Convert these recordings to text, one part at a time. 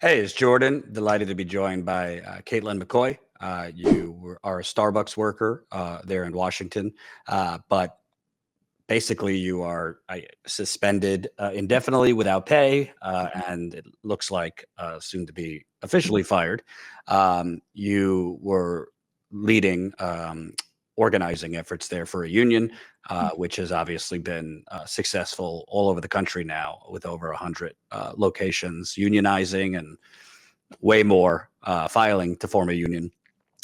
Hey, it's Jordan. Delighted to be joined by Caitlin McCoy. Are a Starbucks worker there in Washington, but basically you are suspended indefinitely without pay, and it looks like soon to be officially fired. You were leading organizing efforts there for a union, which has obviously been successful all over the country now, with over 100 locations unionizing and way more filing to form a union.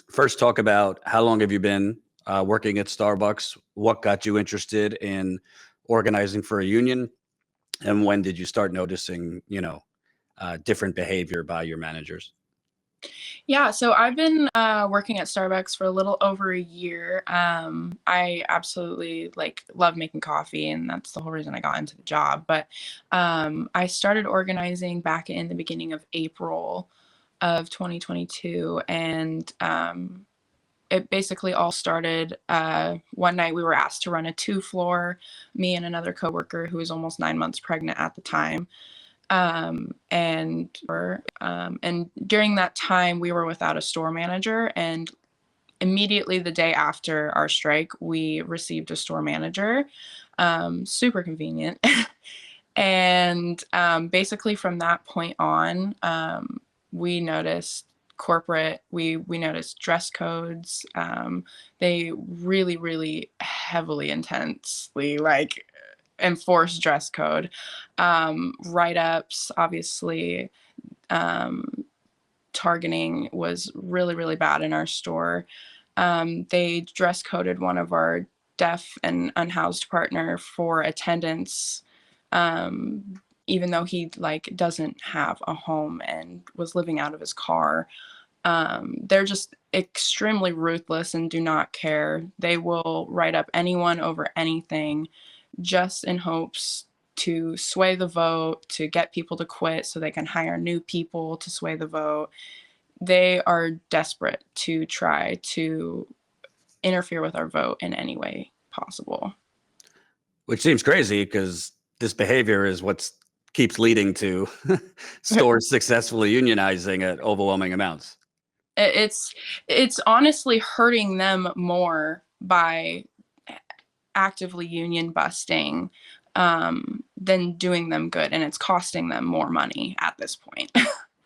First, talk about how long have you been working at Starbucks? What got you interested in organizing for a union? And when did you start noticing, different behavior by your managers? Yeah, so I've been working at Starbucks for a little over a year. I absolutely love making coffee, and that's the whole reason I got into the job. But I started organizing back in the beginning of April of 2022, and it basically all started one night we were asked to run a two-floor, me and another coworker who was almost 9 months pregnant at the time. And during that time we were without a store manager, and immediately the day after our strike we received a store manager. Super convenient. And basically from that point on, we noticed we noticed dress codes. They really heavily intensely enforce dress code. Write-ups, obviously. um, Targeting was really bad in our store. They dress coded one of our deaf and unhoused partner for attendance, even though he doesn't have a home and was living out of his car. They're just extremely ruthless and do not care. They will write up anyone over anything, just in hopes to sway the vote, to get people to quit so they can hire new people to sway the vote. They are desperate to try to interfere with our vote in any way possible. Which seems crazy because this behavior is what keeps leading to stores successfully unionizing at overwhelming amounts. It's honestly hurting them more by actively union busting than doing them good, and it's costing them more money at this point.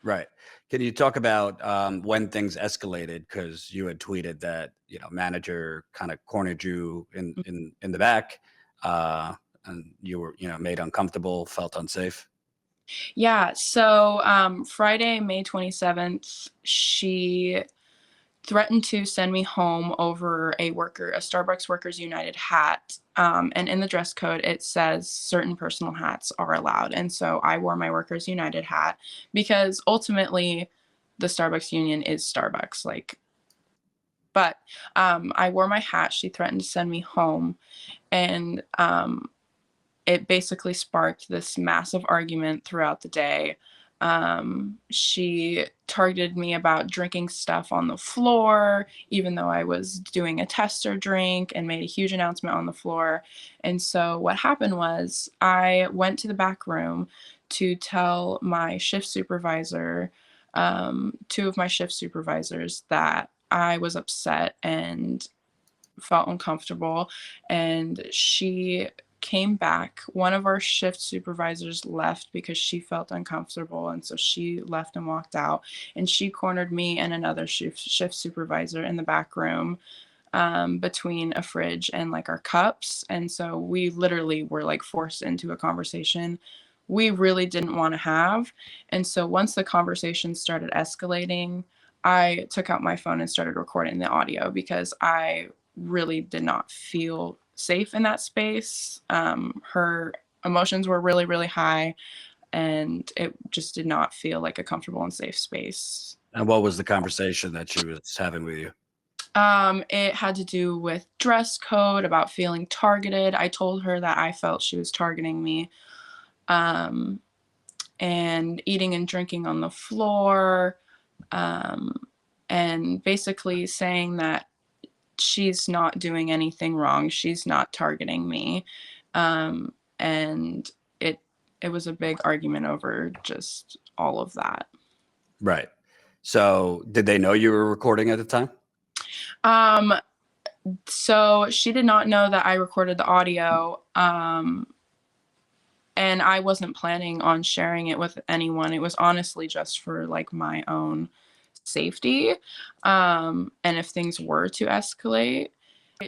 Right. Can you talk about when things escalated? Because you had tweeted that manager kind of cornered you in the back, and you were made uncomfortable, felt unsafe. Yeah, so Friday, May 27th, she threatened to send me home over a Starbucks Workers United hat. And in the dress code, it says certain personal hats are allowed. And so I wore my Workers United hat because ultimately the Starbucks union is Starbucks. But I wore my hat. She threatened to send me home. And it basically sparked this massive argument throughout the day. She targeted me about drinking stuff on the floor, even though I was doing a tester drink, and made a huge announcement on the floor. And so what happened was I went to the back room to tell my shift supervisor, two of my shift supervisors, that I was upset and felt uncomfortable. And she came back. One of our shift supervisors left because she felt uncomfortable, and so she left and walked out. And she cornered me and another shift supervisor in the back room, between a fridge and our cups. And so we literally were forced into a conversation we really didn't want to have. And so once the conversation started escalating, I took out my phone and started recording the audio because I really did not feel safe in that space. Her emotions were really high, and it just did not feel like a comfortable and safe space. And what was the conversation that she was having with you? It had to do with dress code, about feeling targeted. I told her that I felt she was targeting me, um, and eating and drinking on the floor, um, and basically saying that she's not doing anything wrong. She's not targeting me. And it was a big argument over just all of that. Right. So did they know you were recording at the time? So she did not know that I recorded the audio. And I wasn't planning on sharing it with anyone. It was honestly just for like my own safety. And if things were to escalate,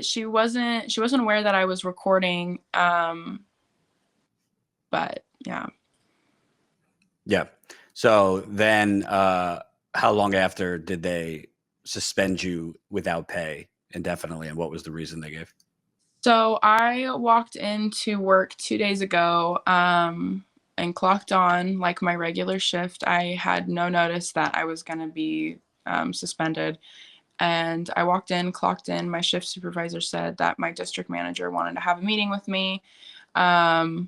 she wasn't aware that I was recording. But yeah. Yeah. So then how long after did they suspend you without pay indefinitely, and what was the reason they gave? So I walked into work 2 days ago and clocked on like my regular shift. I had no notice that I was going to be suspended. And I walked in, clocked in. My shift supervisor said that my district manager wanted to have a meeting with me. And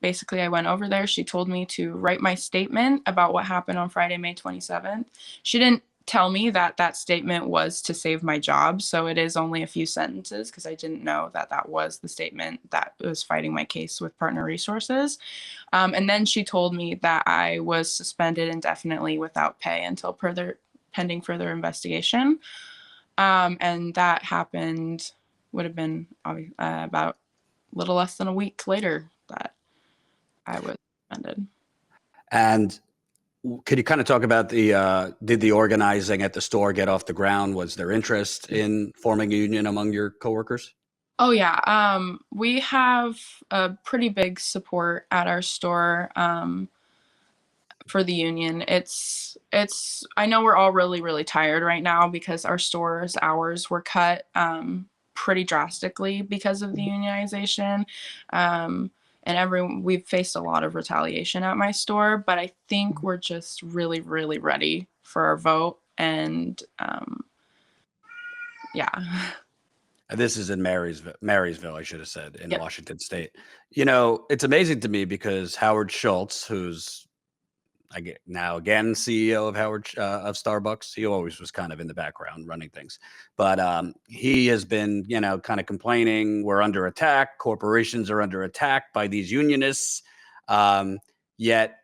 basically, I went over there. She told me to write my statement about what happened on Friday, May 27th. She didn't tell me that that statement was to save my job. So it is only a few sentences because I didn't know that that was the statement that was fighting my case with Partner Resources. And then she told me that I was suspended indefinitely without pay until pending further investigation. And that happened, would have been about a little less than a week later that I was suspended. And could you kind of talk about did the organizing at the store get off the ground? Was there interest in forming a union among your coworkers? Oh yeah. We have a pretty big support at our store for the union. I know we're all really, really tired right now because our store's hours were cut pretty drastically because of the unionization. And we've faced a lot of retaliation at my store, but I think we're just really, really ready for our vote. And yeah. This is in Marysville, I should have said, in Yep. Washington State. You know, it's amazing to me because Howard Schultz, who's now again CEO of of Starbucks, he always was kind of in the background running things, but he has been, kind of complaining we're under attack. Corporations are under attack by these unionists. Yet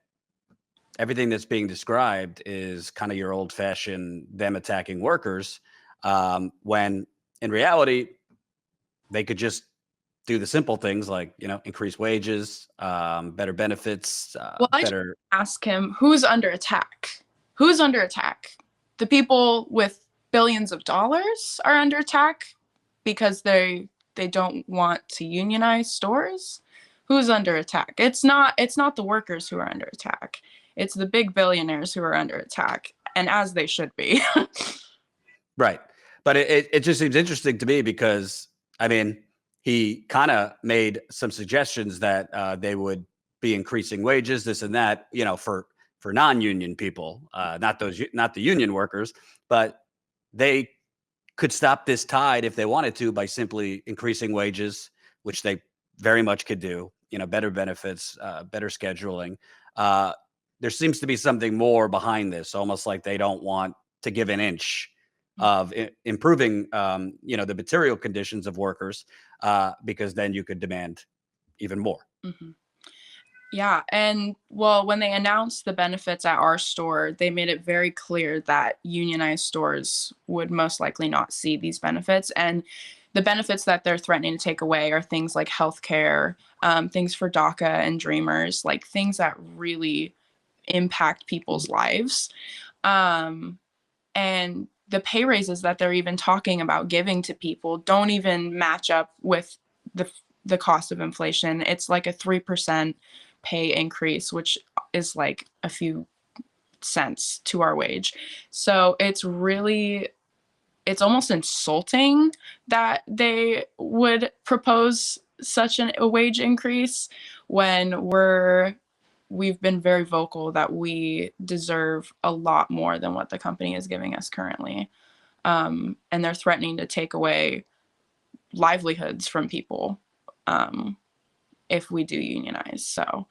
everything that's being described is kind of your old-fashioned them attacking workers, when in reality they could just do the simple things like increase wages, better benefits, Well, I should better. ask him who's under attack. Who's under attack? The people with billions of dollars are under attack because they don't want to unionize stores. Who's under attack? It's not the workers who are under attack. It's the big billionaires who are under attack, and as they should be. Right. But it just seems interesting to me because, I mean, he kind of made some suggestions that they would be increasing wages, this and that, for non-union people, not the union workers, but they could stop this tide if they wanted to by simply increasing wages, which they very much could do, better benefits, better scheduling. There seems to be something more behind this, almost like they don't want to give an inch of improving, the material conditions of workers, because then you could demand even more. Mm-hmm. Yeah. And well, when they announced the benefits at our store, they made it very clear that unionized stores would most likely not see these benefits. And the benefits that they're threatening to take away are things like healthcare, things for DACA and Dreamers, like things that really impact people's lives. And the pay raises that they're even talking about giving to people don't even match up with the cost of inflation. It's like a 3% pay increase, which is like a few cents to our wage. So it's almost insulting that they would propose such a wage increase when we've been very vocal that we deserve a lot more than what the company is giving us currently. And they're threatening to take away livelihoods from people if we do unionize. So.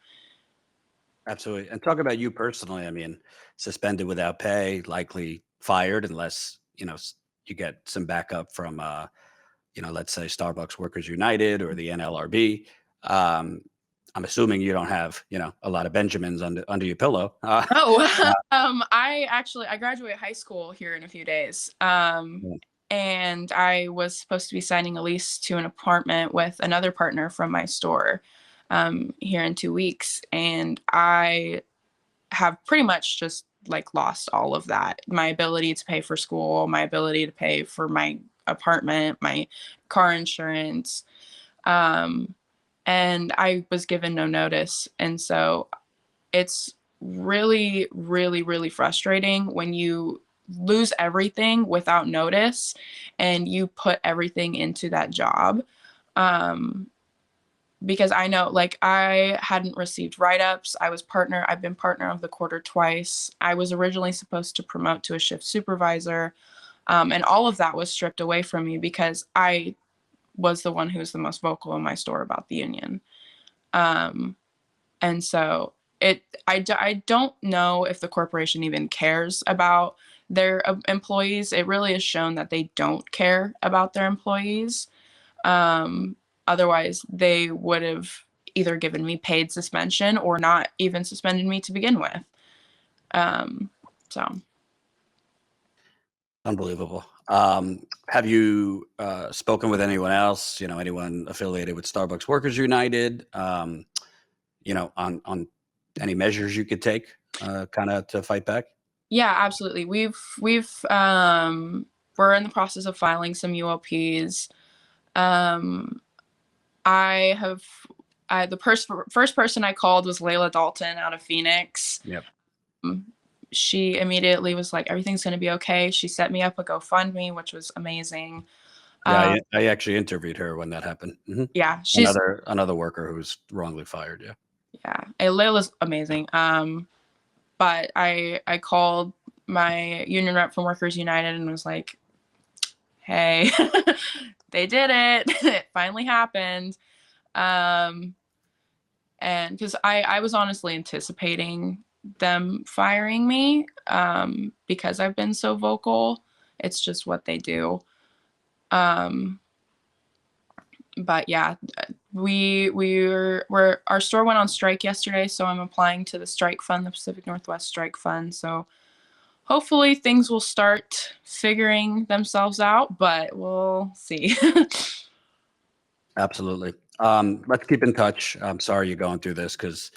Absolutely. And talk about you personally. I mean, suspended without pay, likely fired unless, you get some backup from, let's say Starbucks Workers United or the NLRB. I'm assuming you don't have, a lot of Benjamins under your pillow. Oh, I graduate high school here in a few days. Yeah. And I was supposed to be signing a lease to an apartment with another partner from my store here in 2 weeks. And I have pretty much just like lost all of that. My ability to pay for school, my ability to pay for my apartment, my car insurance. And I was given no notice. And so it's really, really, really frustrating when you lose everything without notice and you put everything into that job. Because I know, like, I hadn't received write-ups. I've been partner of the quarter twice. I was originally supposed to promote to a shift supervisor. And all of that was stripped away from me because I was the one who was the most vocal in my store about the union. And so I don't know if the corporation even cares about their employees. It really is shown that they don't care about their employees. Otherwise, they would have either given me paid suspension or not even suspended me to begin with. So. Unbelievable. Have you spoken with anyone else, anyone affiliated with Starbucks Workers United, on any measures you could take kind of to fight back? Yeah, absolutely. We're in the process of filing some UOPs. The first person I called was Layla Dalton out of Phoenix. Yep. She immediately was like, everything's going to be okay. She set me up a GoFundMe, which was amazing. Yeah, I actually interviewed her when that happened. Mm-hmm. Yeah, she's another worker who was wrongly fired. Yeah. Yeah, Layla's amazing. But I called my union rep from Workers United and was like, hey, they did it. It finally happened. And because I was honestly anticipating them firing me because I've been so vocal. It's just what they do. But yeah, our store went on strike yesterday, so I'm applying to the strike fund, the Pacific Northwest Strike Fund. So hopefully things will start figuring themselves out, but we'll see. Absolutely. Let's keep in touch. I'm sorry you're going through this because,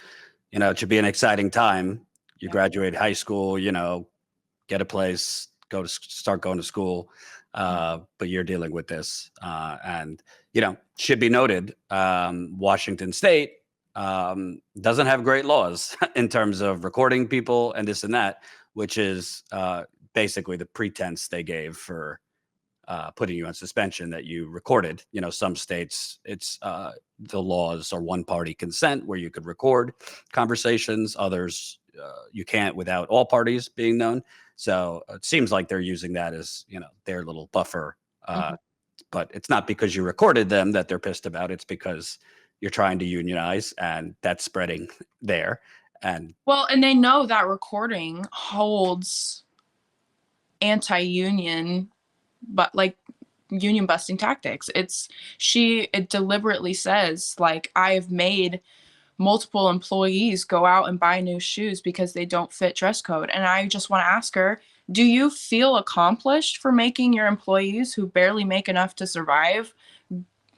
it should be an exciting time. You graduate high school, get a place, start going to school. But you're dealing with this. And, should be noted, Washington State doesn't have great laws in terms of recording people and this and that, which is basically the pretense they gave for putting you on suspension that you recorded. Some states, it's the laws are one-party consent where you could record conversations. Others, you can't without all parties being known. So it seems like they're using that as, their little buffer. But it's not because you recorded them that they're pissed about. It's because you're trying to unionize and that's spreading there. And they know that recording holds anti-union, but like union busting tactics. It deliberately says, like, I've made multiple employees go out and buy new shoes because they don't fit dress code. And I just want to ask her, do you feel accomplished for making your employees who barely make enough to survive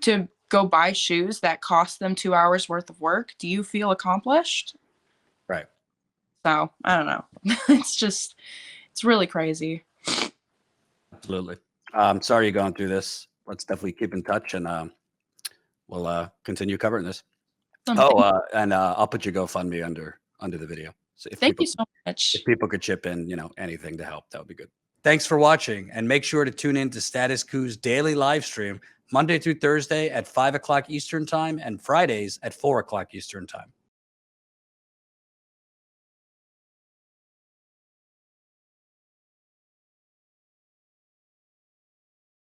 to go buy shoes that cost them 2 hours worth of work? Do you feel accomplished? right. So I don't know. It's really crazy. Absolutely. I'm sorry you're going through this. Let's definitely keep in touch and we'll continue covering this. And I'll put your GoFundMe under the video. So Thank you so much. If people could chip in, anything to help, that would be good. Thanks for watching, and make sure to tune in to Status Coup's daily live stream Monday through Thursday at 5 o'clock Eastern Time and Fridays at 4 o'clock Eastern Time.